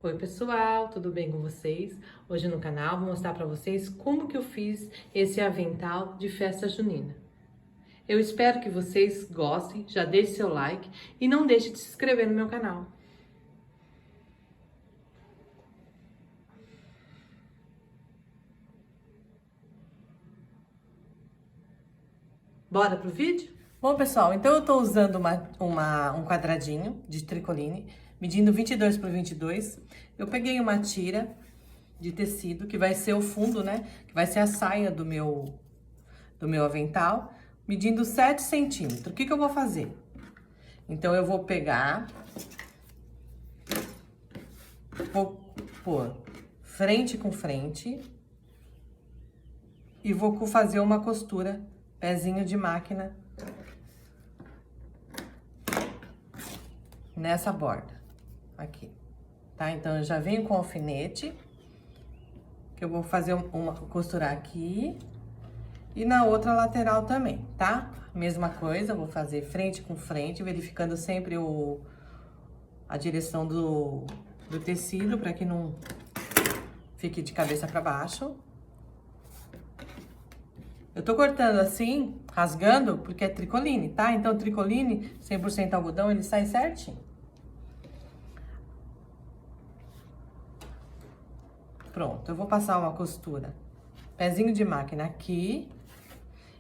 Oi pessoal, tudo bem com vocês? Hoje no canal vou mostrar para vocês como que eu fiz esse avental de festa junina. Eu espero que vocês gostem, já deixe seu like e não deixe de se inscrever no meu canal. Bora pro vídeo? Bom pessoal, então eu tô usando um quadradinho de tricoline, medindo 22 por 22. Eu peguei uma tira de tecido, que vai ser o fundo, né? Que vai ser a saia do meu avental, medindo 7 centímetros. O que que eu vou fazer? Então, eu vou pegar, vou pôr frente com frente e vou fazer uma costura, pezinho de máquina, nessa borda, aqui, tá? Então, eu já venho com alfinete, que eu vou fazer costurar aqui e na outra lateral também, tá? Mesma coisa, vou fazer frente com frente, verificando sempre a direção do tecido, para que não fique de cabeça para baixo. Eu tô cortando assim, rasgando, porque é tricoline, tá? Então, tricoline, 100% algodão, ele sai certinho. Pronto, eu vou passar uma costura, pezinho de máquina aqui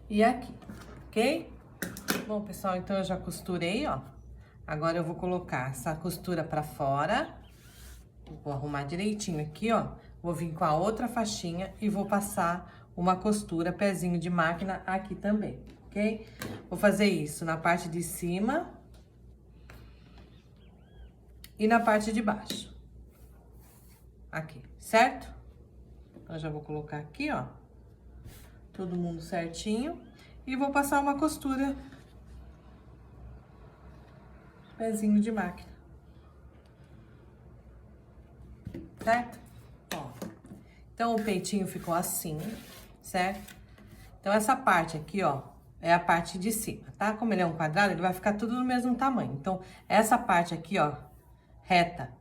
e aqui, ok? Bom, pessoal, então eu já costurei, ó. Agora eu vou colocar essa costura pra fora. Vou arrumar direitinho aqui, ó. Vou vir com a outra faixinha e vou passar uma costura, pezinho de máquina aqui também, ok? Vou fazer isso na parte de cima e na parte de baixo. Aqui, certo? Então, já vou colocar aqui, ó. Todo mundo certinho. E vou passar uma costura, pezinho de máquina. Certo? Ó. Então, o peitinho ficou assim, certo? Então, essa parte aqui, ó, é a parte de cima, tá? Como ele é um quadrado, ele vai ficar tudo do mesmo tamanho. Então, essa parte aqui, ó, reta,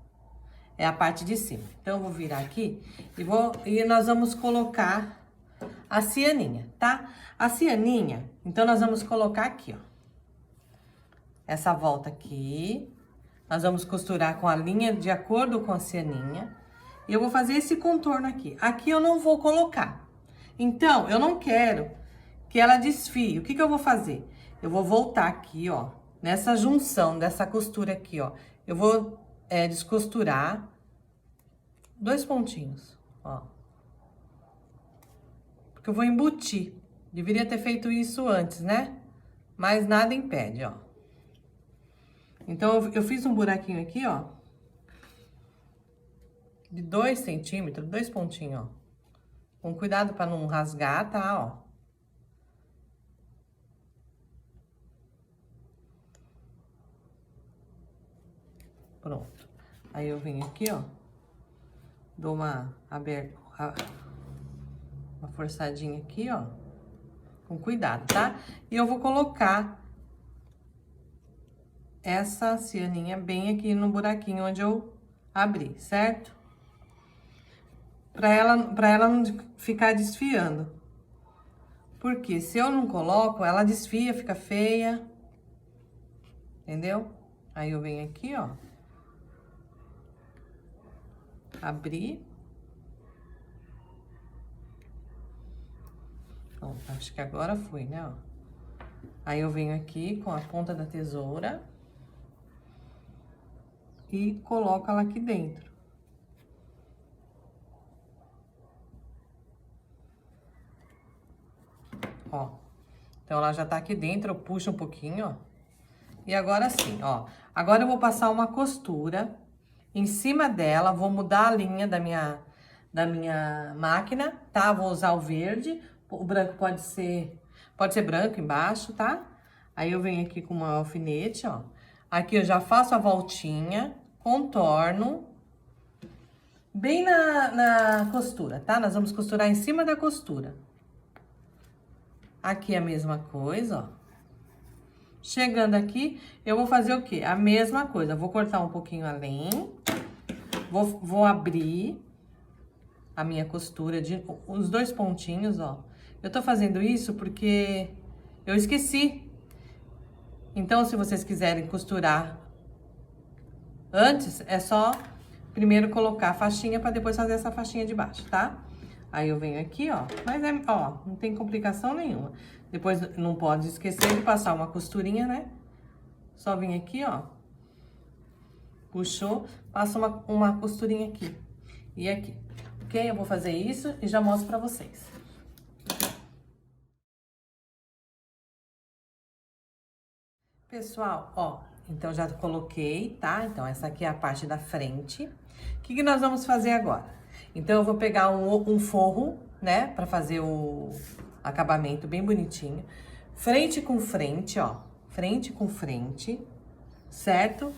é a parte de cima. Então, eu vou virar aqui e nós vamos colocar a cianinha, tá? A cianinha, então, nós vamos colocar aqui, ó. Essa volta aqui, nós vamos costurar com a linha de acordo com a cianinha. E eu vou fazer esse contorno aqui. Aqui eu não vou colocar. Então, eu não quero que ela desfie. O que que eu vou fazer? Eu vou voltar aqui, ó, nessa junção dessa costura aqui, ó. Eu vou descosturar 2 pontinhos, ó. Porque eu vou embutir. Deveria ter feito isso antes, né? Mas nada impede, ó. Então, eu fiz um buraquinho aqui, ó, de 2 centímetros, 2 pontinhos, ó. Com cuidado pra não rasgar, tá, ó. Pronto. Aí, eu venho aqui, ó, dou uma forçadinha aqui, ó, com cuidado, tá? E eu vou colocar essa cianinha bem aqui no buraquinho onde eu abri, certo? Pra ela não ficar desfiando. Porque se eu não coloco, ela desfia, fica feia. Entendeu? Aí eu venho aqui, ó. Abrir. Bom, acho que agora foi, né, ó. Aí eu venho aqui com a ponta da tesoura e coloco ela aqui dentro. Ó. Então, ela já tá aqui dentro, eu puxo um pouquinho, ó. E agora sim, ó. Agora eu vou passar uma costura em cima dela, vou mudar a linha da minha máquina, tá? Vou usar o verde, o branco pode ser branco embaixo, tá? Aí eu venho aqui com um alfinete, ó. Aqui eu já faço a voltinha, contorno, bem na costura, tá? Nós vamos costurar em cima da costura. Aqui a mesma coisa, ó. Chegando aqui, eu vou fazer o quê? A mesma coisa. Eu vou cortar um pouquinho além. Vou abrir a minha costura, os 2 pontinhos, ó. Eu tô fazendo isso porque eu esqueci. Então, se vocês quiserem costurar antes, é só primeiro colocar a faixinha para depois fazer essa faixinha de baixo, tá? Aí eu venho aqui, ó, mas ó, não tem complicação nenhuma. Depois não pode esquecer de passar uma costurinha, né? Só vim aqui, ó. Puxou, passa uma costurinha aqui e aqui. Ok? Eu vou fazer isso e já mostro pra vocês. Pessoal, ó, então já coloquei, tá? Então essa aqui é a parte da frente. O que nós vamos fazer agora? Então eu vou pegar um forro, né, pra fazer o acabamento bem bonitinho. Frente com frente, ó, frente com frente, certo?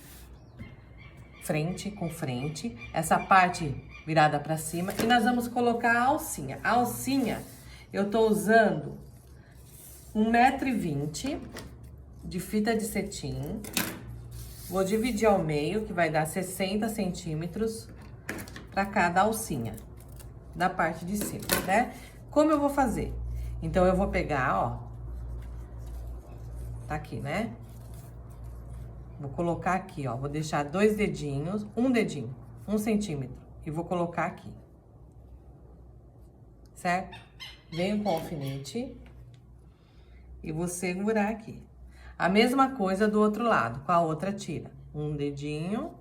Frente com frente, essa parte virada pra cima. E nós vamos colocar a alcinha. A alcinha, eu tô usando 1,20 m de fita de cetim. Vou dividir ao meio, que vai dar 60 centímetros para cada alcinha da parte de cima, né? Como eu vou fazer? Então, eu vou pegar, ó, tá aqui, né? Vou colocar aqui, ó, vou deixar 2 dedinhos, um dedinho, 1 centímetro, e vou colocar aqui, certo? Venho com o alfinete e vou segurar aqui. A mesma coisa do outro lado, com a outra tira. Um dedinho.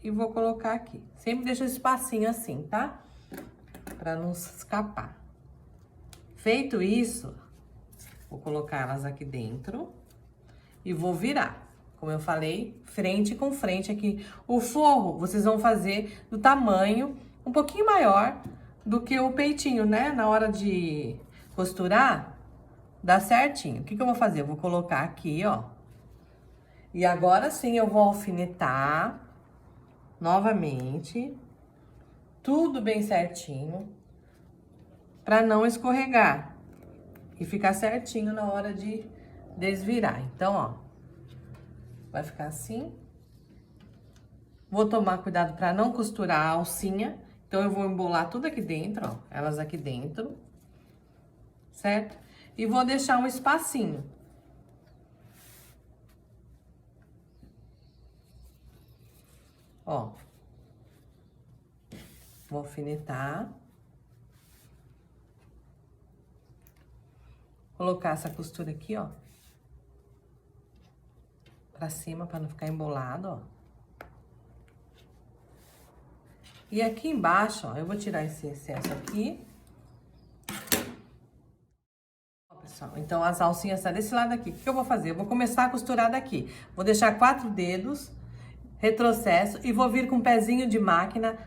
E vou colocar aqui. Sempre deixa um espacinho assim, tá? Pra não escapar. Feito isso, vou colocar elas aqui dentro. E vou virar. Como eu falei, frente com frente aqui. O forro, vocês vão fazer do tamanho um pouquinho maior do que o peitinho, né? Na hora de costurar, dá certinho. O que eu vou fazer? Eu vou colocar aqui, ó. E agora sim eu vou alfinetar novamente. Tudo bem certinho. Pra não escorregar. E ficar certinho na hora de desvirar. Então, ó. Vai ficar assim. Vou tomar cuidado pra não costurar a alcinha. Então, eu vou embolar tudo aqui dentro, ó. Elas aqui dentro. Certo? E vou deixar um espacinho. Ó. Vou alfinetar. Colocar essa costura aqui, ó. Pra cima, pra não ficar embolado, ó. E aqui embaixo, ó, eu vou tirar esse excesso aqui. Pessoal, então, as alcinhas estão desse lado aqui. O que eu vou fazer? Eu vou começar a costurar daqui. Vou deixar 4 dedos, retrocesso, e vou vir com um pezinho de máquina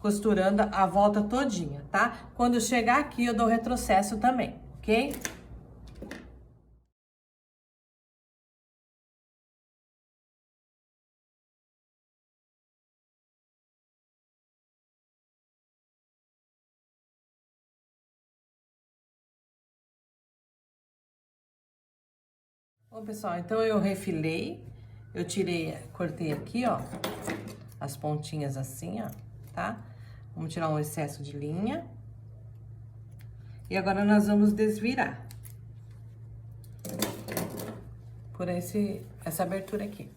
costurando a volta todinha, tá? Quando chegar aqui, eu dou retrocesso também, ok? Bom, pessoal, então eu refilei, eu tirei, cortei aqui, ó, as pontinhas assim, ó, tá? Vamos tirar um excesso de linha. E agora nós vamos desvirar. Por essa abertura aqui.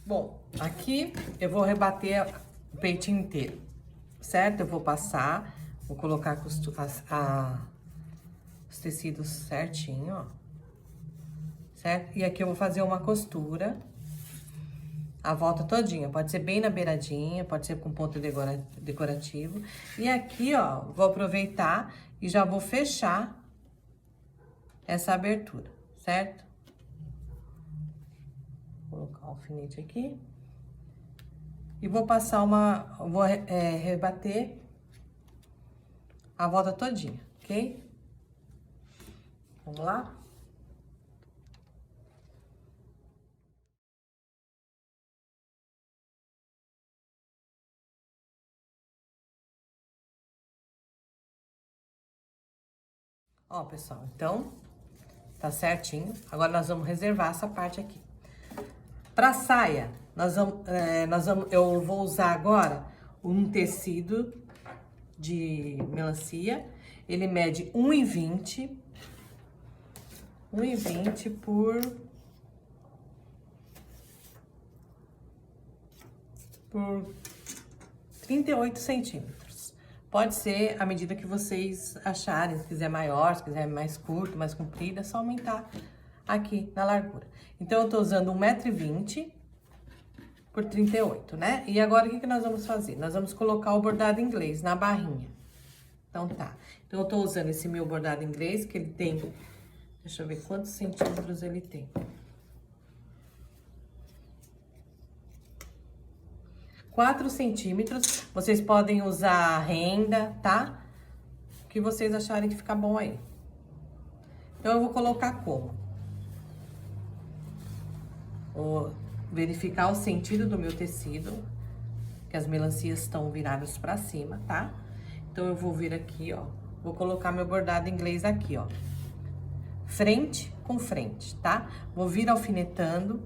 Bom, aqui eu vou rebater o peitinho inteiro, certo? Eu vou passar, vou colocar os tecidos certinho, ó. Certo? E aqui eu vou fazer uma costura a volta todinha. Pode ser bem na beiradinha, pode ser com ponto decorativo. E aqui, ó, vou aproveitar e já vou fechar essa abertura, certo? Vou colocar o alfinete aqui. E vou passar vou rebater a volta todinha, ok? Vamos lá? Ó, pessoal, então, tá certinho. Agora, nós vamos reservar essa parte aqui. Pra saia, eu vou usar agora um tecido de melancia. Ele mede 1,20 por 38 centímetros. Pode ser a medida que vocês acharem, se quiser maior, se quiser mais curto, mais comprido, é só aumentar aqui na largura. Então, eu tô usando 1,20 m por 38, né? E agora, o que nós vamos fazer? Nós vamos colocar o bordado inglês na barrinha. Então, tá. Então, eu tô usando esse meu bordado inglês, que ele tem... Deixa eu ver quantos centímetros ele tem. 4 centímetros. Vocês podem usar renda, tá? O que vocês acharem que fica bom aí. Então, eu vou colocar como? Vou verificar o sentido do meu tecido, que as melancias estão viradas pra cima, tá? Então, eu vou vir aqui, ó. Vou colocar meu bordado inglês aqui, ó. Frente com frente, tá? Vou vir alfinetando.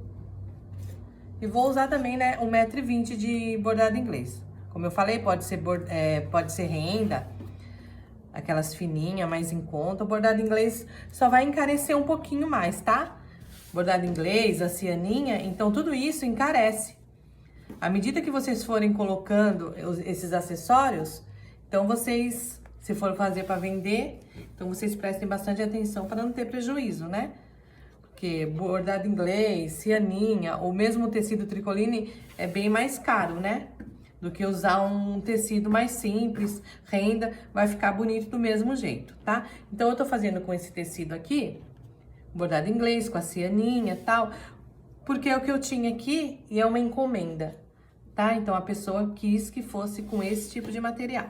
E vou usar também, né, 1,20 m de bordado inglês. Como eu falei, pode ser renda, aquelas fininhas, mais em conta. O bordado inglês só vai encarecer um pouquinho mais, tá? Bordado inglês, a cianinha, então tudo isso encarece. À medida que vocês forem colocando esses acessórios, então vocês, se for fazer para vender, então vocês prestem bastante atenção para não ter prejuízo, né? Porque bordado inglês, cianinha, ou mesmo o tecido tricoline é bem mais caro, né? Do que usar um tecido mais simples, renda, vai ficar bonito do mesmo jeito, tá? Então, eu tô fazendo com esse tecido aqui, bordado inglês, com a cianinha e tal, porque é o que eu tinha aqui e é uma encomenda, tá? Então, a pessoa quis que fosse com esse tipo de material,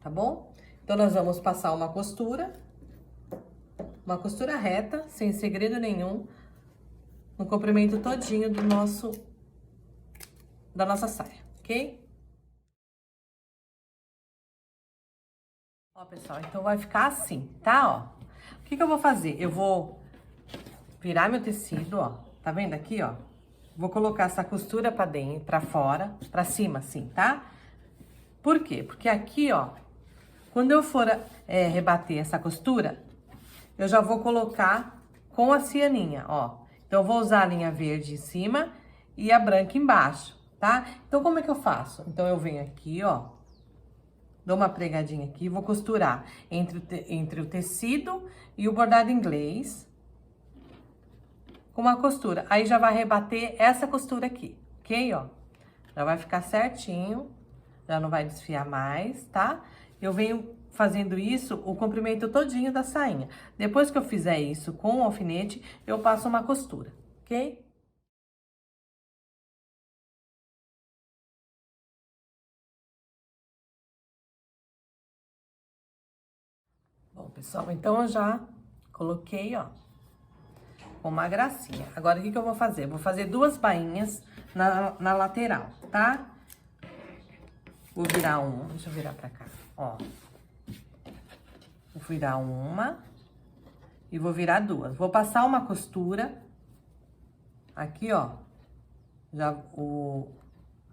tá bom? Então, nós vamos passar uma costura reta, sem segredo nenhum, no comprimento todinho da nossa saia, ok? Ó, pessoal, então vai ficar assim, tá? Ó, o que eu vou fazer? Eu vou virar meu tecido, ó, tá vendo aqui, ó? Vou colocar essa costura pra dentro, pra fora, pra cima, assim, tá? Por quê? Porque aqui, ó, quando eu for rebater essa costura, eu já vou colocar com a cianinha, ó. Então, eu vou usar a linha verde em cima e a branca embaixo, tá? Então, como é que eu faço? Então, eu venho aqui, ó, dou uma pregadinha aqui, vou costurar entre o tecido e o bordado inglês com uma costura. Aí, já vai rebater essa costura aqui, ok, ó? Já vai ficar certinho, já não vai desfiar mais, tá? Eu venho fazendo isso, o comprimento todinho da sainha. Depois que eu fizer isso com o alfinete, eu passo uma costura, ok? Bom, pessoal, então eu já coloquei, ó, uma gracinha. Agora, o que eu vou fazer? Vou fazer 2 bainhas na lateral, tá? Vou virar uma, deixa eu virar pra cá, ó. Vou virar uma e vou virar 2. Vou passar uma costura aqui, ó. Já a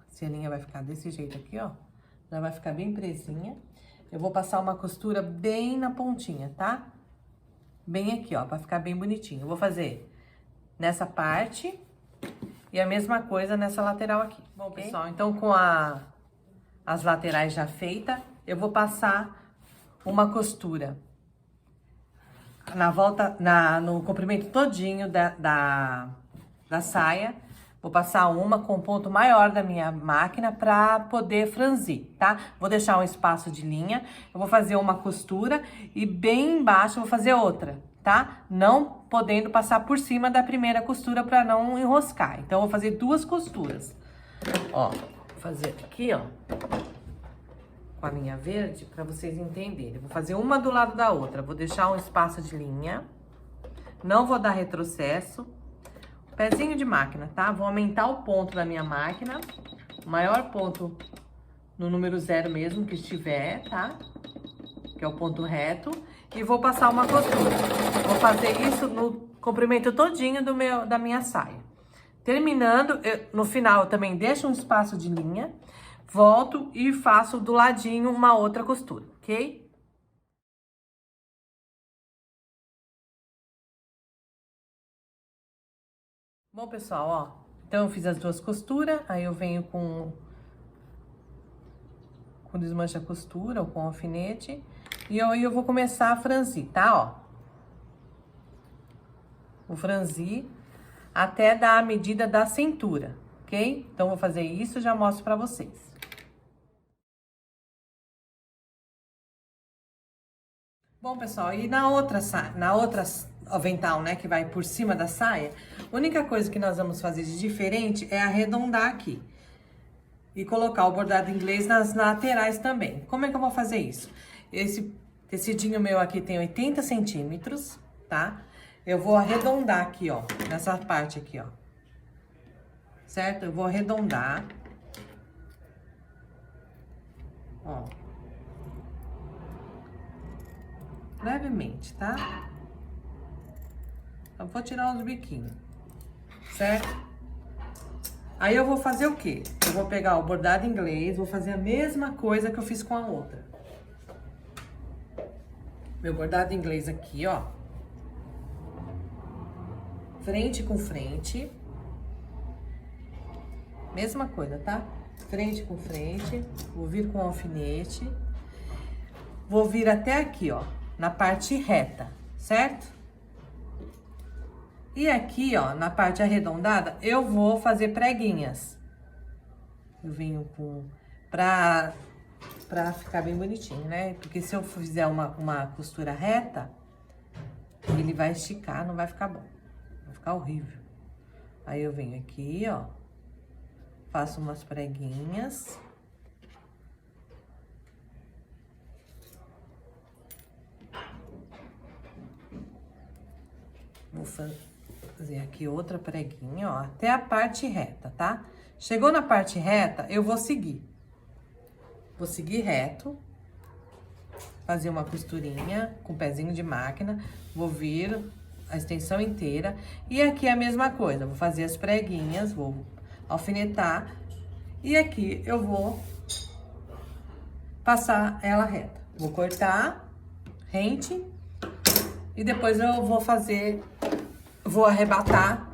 cianinha vai ficar desse jeito aqui, ó. Já vai ficar bem presinha. Eu vou passar uma costura bem na pontinha, tá? Bem aqui, ó, pra ficar bem bonitinho. Eu vou fazer nessa parte e a mesma coisa nessa lateral aqui. Bom, okay? Pessoal, então com as laterais já feitas, eu vou passar uma costura na volta, no comprimento todinho da saia. Vou passar uma com o ponto maior da minha máquina pra poder franzir, tá? Vou deixar um espaço de linha, eu vou fazer uma costura e bem embaixo eu vou fazer outra, tá? Não podendo passar por cima da primeira costura pra não enroscar. Então, eu vou fazer 2 costuras. Ó, vou fazer aqui, ó, com a linha verde, pra vocês entenderem. Eu vou fazer uma do lado da outra. Vou deixar um espaço de linha. Não vou dar retrocesso. Pezinho de máquina, tá? Vou aumentar o ponto da minha máquina. O maior ponto no número 0 mesmo que estiver, tá? Que é o ponto reto. E vou passar uma costura. Vou fazer isso no comprimento todinho da minha saia. Terminando, no final eu também deixo um espaço de linha, volto e faço do ladinho uma outra costura, ok? Bom, pessoal, ó, então eu fiz as duas costuras, aí eu venho com desmancha costura ou com alfinete, e aí eu vou começar a franzir, tá, ó? Vou franzir até dar a medida da cintura, ok? Então, vou fazer isso e já mostro pra vocês. Bom, pessoal, e na outra avental, né, que vai por cima da saia, a única coisa que nós vamos fazer de diferente é arredondar aqui. E colocar o bordado inglês nas laterais também. Como é que eu vou fazer isso? Esse tecidinho meu aqui tem 80 centímetros, tá? Eu vou arredondar aqui, ó, nessa parte aqui, ó. Certo? Eu vou arredondar. Ó. Levemente, tá? Eu vou tirar os biquinhos, certo? Aí eu vou fazer o quê? Eu vou pegar o bordado inglês, vou fazer a mesma coisa que eu fiz com a outra. Meu bordado inglês aqui, ó. Frente com frente. Mesma coisa, tá? Frente com frente. Vou vir com alfinete. Vou vir até aqui, ó, na parte reta, certo? E aqui, ó, na parte arredondada, eu vou fazer preguinhas. Eu venho pra ficar bem bonitinho, né? Porque se eu fizer uma costura reta, ele vai esticar, não vai ficar bom. Vai ficar horrível. Aí eu venho aqui, ó, faço umas preguinhas. Vou fazer aqui outra preguinha, ó, até a parte reta, tá? Chegou na parte reta, eu vou seguir. Vou seguir reto. Fazer uma costurinha com pezinho de máquina. Vou vir a extensão inteira. E aqui é a mesma coisa. Vou fazer as preguinhas, vou alfinetar. E aqui eu vou passar ela reta. Vou cortar rente. E depois eu vou arrebatar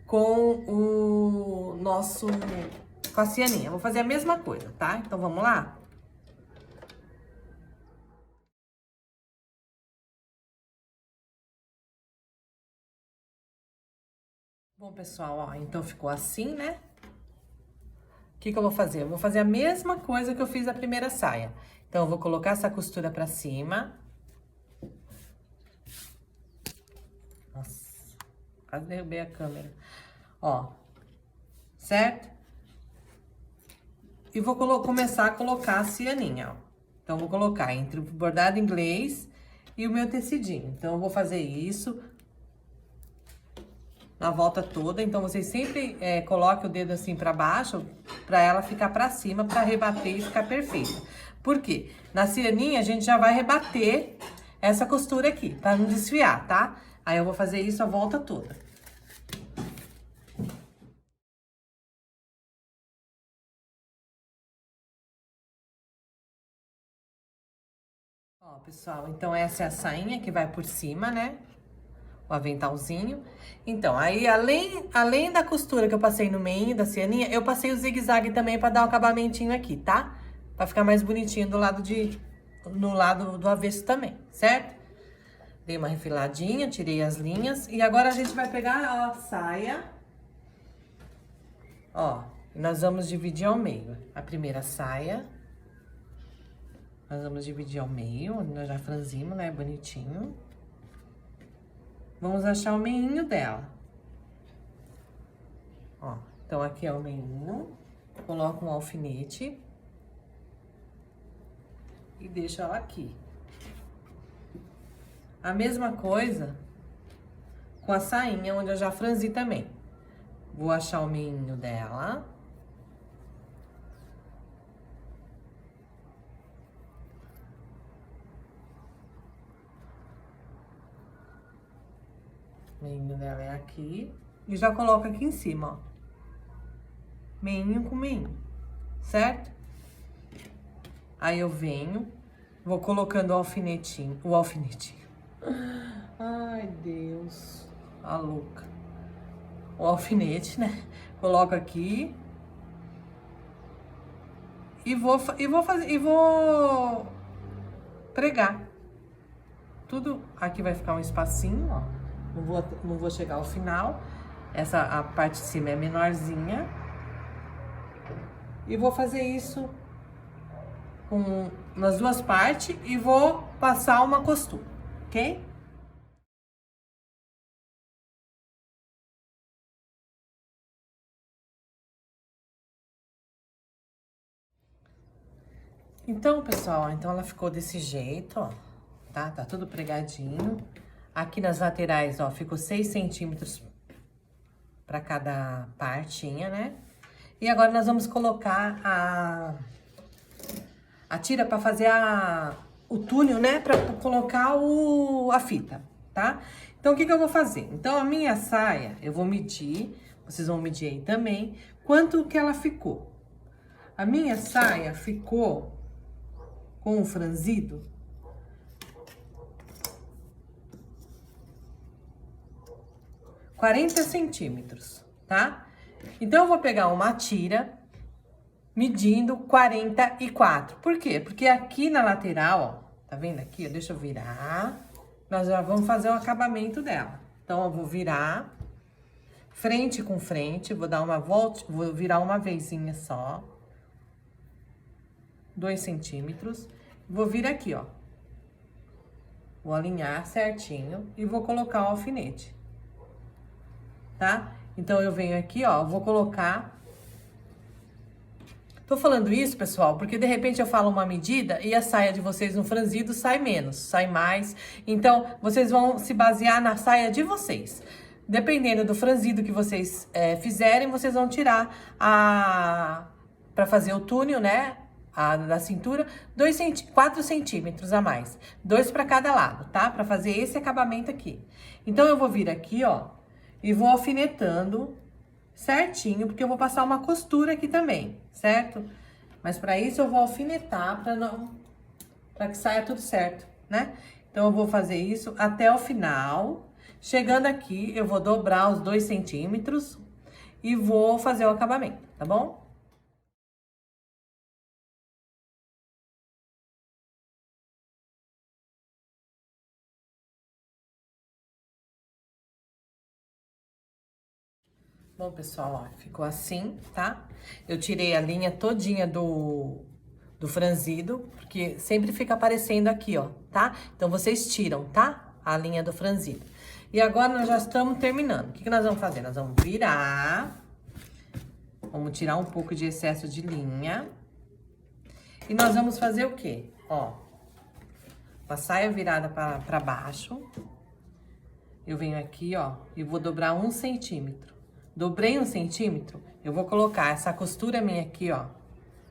com o nosso, com a cianinha. Vou fazer a mesma coisa, tá? Então, vamos lá? Bom, pessoal, ó, então ficou assim, né? O que que eu vou fazer? Eu vou fazer a mesma coisa que eu fiz na primeira saia. Então, eu vou colocar essa costura pra cima. Nossa, quase derrubei a câmera. Ó, certo? E vou começar a colocar a cianinha, ó. Então, vou colocar entre o bordado inglês e o meu tecidinho. Então, eu vou fazer isso na volta toda. Então, vocês sempre coloquem o dedo assim pra baixo, pra ela ficar pra cima, pra rebater e ficar perfeita. Por quê? Na cianinha, a gente já vai rebater essa costura aqui, pra não desfiar, tá? Aí, eu vou fazer isso a volta toda. Ó, pessoal, então essa é a sainha que vai por cima, né? O aventalzinho. Então, aí além da costura que eu passei no meio da cianinha, eu passei o zigue-zague também pra dar um acabamentinho aqui, tá? Pra ficar mais bonitinho no lado do avesso também, certo? Dei uma refiladinha, tirei as linhas e agora a gente vai pegar a saia. Ó, nós vamos dividir ao meio. A primeira saia. Nós vamos dividir ao meio, onde nós já franzimos, né, bonitinho. Vamos achar o meinho dela. Ó, então aqui é o meinho. Coloco um alfinete. E deixo ela aqui. A mesma coisa com a sainha, onde eu já franzi também. Vou achar o meinho dela. O meinho dela é aqui. e já coloco aqui em cima, ó. Meinho com meinho, certo? Aí eu venho, vou colocando o alfinetinho, Ai, Deus, a louca. O alfinete, né? Coloco aqui. E vou pregar. Tudo aqui vai ficar um espacinho, ó. Não vou chegar ao final. A parte de cima é menorzinha. E vou fazer isso nas duas partes e vou passar uma costura, ok? Então, pessoal, então ela ficou desse jeito, ó, tá? Tá tudo pregadinho. Aqui nas laterais, ó, ficou 6 centímetros pra cada partinha, né? E agora nós vamos colocar a tira pra fazer o túnel, né? Pra colocar a fita, tá? Então, o que que eu vou fazer? Então, a minha saia, eu vou medir, vocês vão medir aí também, quanto que ela ficou. A minha saia ficou com o franzido 40 centímetros, tá? Então, eu vou pegar uma tira medindo 44. Por quê? Porque aqui na lateral, ó, tá vendo aqui? Deixa eu virar. Nós já vamos fazer o acabamento dela. Então, eu vou virar frente com frente, vou dar uma volta, vou virar uma vezinha só. 2 centímetros. Vou vir aqui, ó. Vou alinhar certinho e vou colocar o alfinete. Tá? Então, eu venho aqui, ó, vou colocar... Tô falando isso, pessoal, porque de repente eu falo uma medida e a saia de vocês no franzido sai menos, sai mais. Então, vocês vão se basear na saia de vocês. Dependendo do franzido que vocês fizerem, vocês vão tirar para fazer o túnel, né? Da cintura, 4 centímetros a mais. 2 para cada lado, tá? Para fazer esse acabamento aqui. Então, eu vou vir aqui, ó, e vou alfinetando certinho, porque eu vou passar uma costura aqui também, certo? Mas para isso eu vou alfinetar para que saia tudo certo, né? Então eu vou fazer isso até o final. Chegando aqui, eu vou dobrar os 2 centímetros e vou fazer o acabamento, tá bom? Bom, pessoal, ó, ficou assim, tá? Eu tirei a linha todinha do franzido, porque sempre fica aparecendo aqui, ó, tá? Então, vocês tiram, tá? A linha do franzido. E agora, nós já estamos terminando. O que que nós vamos fazer? Nós vamos virar. Vamos tirar um pouco de excesso de linha. E nós vamos fazer o quê? Ó, com a saia virada pra baixo. Eu venho aqui, ó, e vou dobrar 1 centímetro. Dobrei 1 centímetro, eu vou colocar essa costura minha aqui, ó,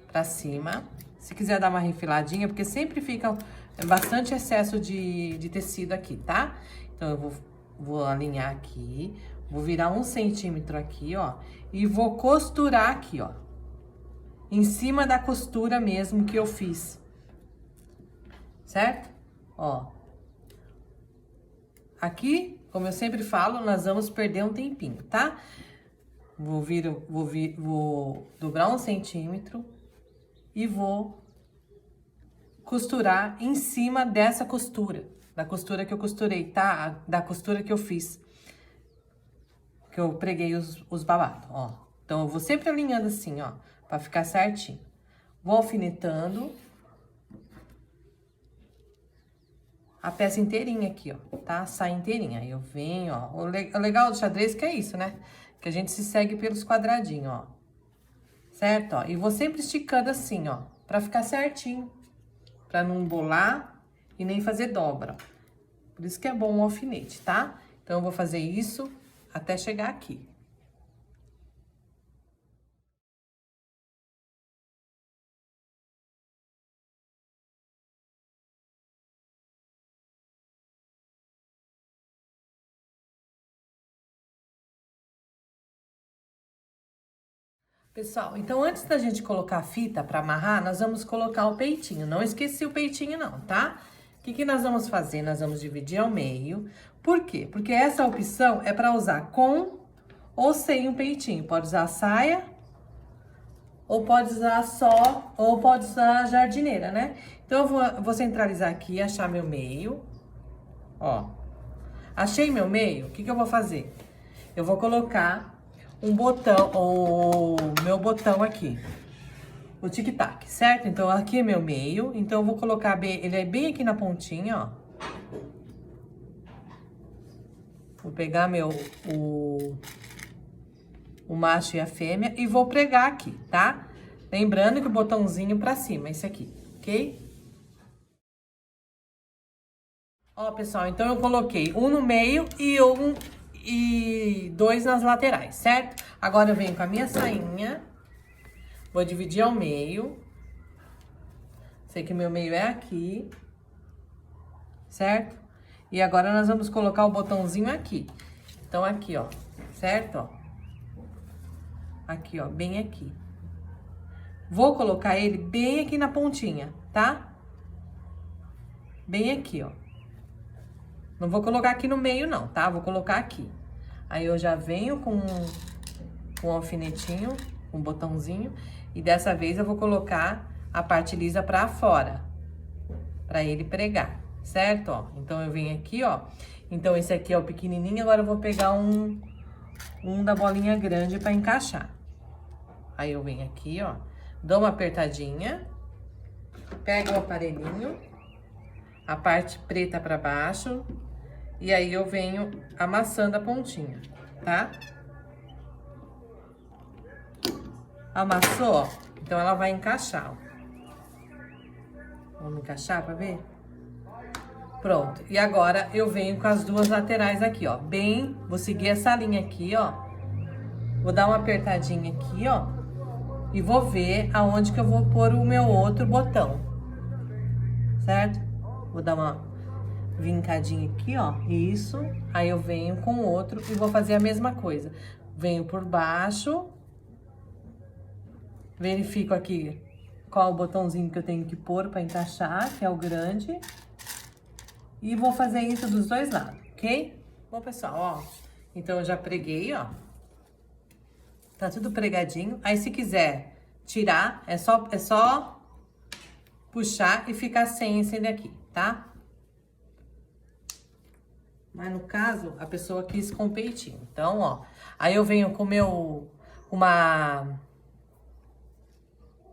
pra cima. Se quiser dar uma refiladinha, porque sempre fica bastante excesso de tecido aqui, tá? Então, eu vou alinhar aqui, vou virar 1 centímetro aqui, ó, e vou costurar aqui, ó, em cima da costura mesmo que eu fiz, certo? Ó, aqui, como eu sempre falo, nós vamos perder um tempinho, tá? Vou dobrar 1 centímetro e vou costurar em cima dessa costura, da costura que eu costurei, tá? Da costura que eu fiz, que eu preguei os babados, ó. Então, eu vou sempre alinhando assim, ó, pra ficar certinho. Vou alfinetando a peça inteirinha aqui, ó, tá? Sai inteirinha. Aí eu venho, ó. O legal do xadrez que é isso, né? Que a gente se segue pelos quadradinhos, ó. Certo, ó? E vou sempre esticando assim, ó, pra ficar certinho. Pra não embolar e nem fazer dobra. Por isso que é bom o alfinete, tá? Então, eu vou fazer isso até chegar aqui. Pessoal, então antes da gente colocar a fita pra amarrar, nós vamos colocar o peitinho. Não esqueci o peitinho não, tá? O que nós vamos fazer? Nós vamos dividir ao meio. Por quê? Porque essa opção é pra usar com ou sem o peitinho. Pode usar a saia, ou pode usar só, ou pode usar a jardineira, né? Então, eu vou centralizar aqui, achar meu meio. Ó, achei meu meio, o que eu vou fazer? Eu vou colocar um botão, o meu botão aqui, o tic-tac, certo? Então, aqui é meu meio, então eu vou colocar bem, ele é bem aqui na pontinha, ó. Vou pegar o macho e a fêmea e vou pregar aqui, tá? Lembrando que o botãozinho pra cima, esse aqui, ok? Ó, pessoal, então eu coloquei um no meio e dois nas laterais, certo? Agora eu venho com a minha sainha, vou dividir ao meio. Sei que meu meio é aqui, certo? E agora nós vamos colocar o botãozinho aqui. Então, aqui, ó, certo? Ó. Aqui, ó, bem aqui. Vou colocar ele bem aqui na pontinha, tá? Bem aqui, ó. Não vou colocar aqui no meio, não, tá? Vou colocar aqui. Aí, eu já venho com um alfinetinho, um botãozinho. E dessa vez, eu vou colocar a parte lisa pra fora. Pra ele pregar, certo? Ó, então, eu venho aqui, ó. Então, esse aqui é o pequenininho. Agora, eu vou pegar um da bolinha grande pra encaixar. Aí, eu venho aqui, ó. Dou uma apertadinha. Pego o aparelhinho. A parte preta pra baixo. E aí, eu venho amassando a pontinha, tá? Amassou, ó. Então, ela vai encaixar, ó. Vamos encaixar pra ver? Pronto. E agora, eu venho com as duas laterais aqui, ó. Bem, vou seguir essa linha aqui, ó. Vou dar uma apertadinha aqui, ó. E vou ver aonde que eu vou pôr o meu outro botão. Certo? Vou dar uma vincadinha aqui, ó. Isso. Aí eu venho com o outro e vou fazer a mesma coisa. Venho por baixo. Verifico aqui qual o botãozinho que eu tenho que pôr pra encaixar, que é o grande. E vou fazer isso dos dois lados, ok? Bom, pessoal, ó. Então, eu já preguei, ó. Tá tudo pregadinho. Aí, se quiser tirar, é só puxar e ficar sem esse daqui, tá? Mas, no caso, a pessoa quis com peitinho. Então, ó. Aí, eu venho com uma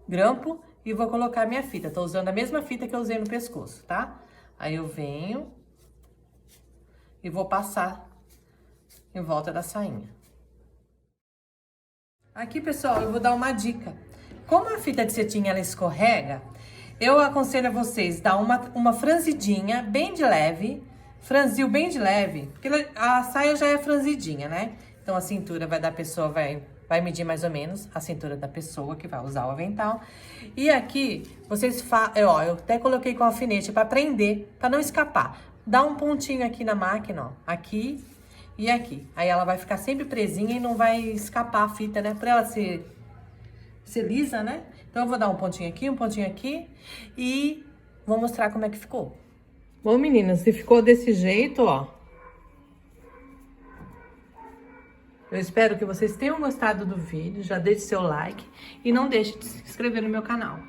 grampo e vou colocar minha fita. Tô usando a mesma fita que eu usei no pescoço, tá? Aí, eu venho e vou passar em volta da sainha. Aqui, pessoal, eu vou dar uma dica. Como a fita de cetim, ela escorrega, eu aconselho a vocês dar uma franzidinha bem de leve, franzil bem de leve, porque a saia já é franzidinha, né? Então, a cintura da pessoa vai medir mais ou menos a cintura da pessoa que vai usar o avental. E aqui, vocês ó, eu até coloquei com alfinete para prender, para não escapar. Dá um pontinho aqui na máquina, ó, aqui e aqui. Aí ela vai ficar sempre presinha e não vai escapar a fita, né? Pra ela ser lisa, né? Então, eu vou dar um pontinho aqui e vou mostrar como é que ficou. Bom, meninas, se ficou desse jeito, ó. Eu espero que vocês tenham gostado do vídeo. Já deixe seu like e não deixe de se inscrever no meu canal.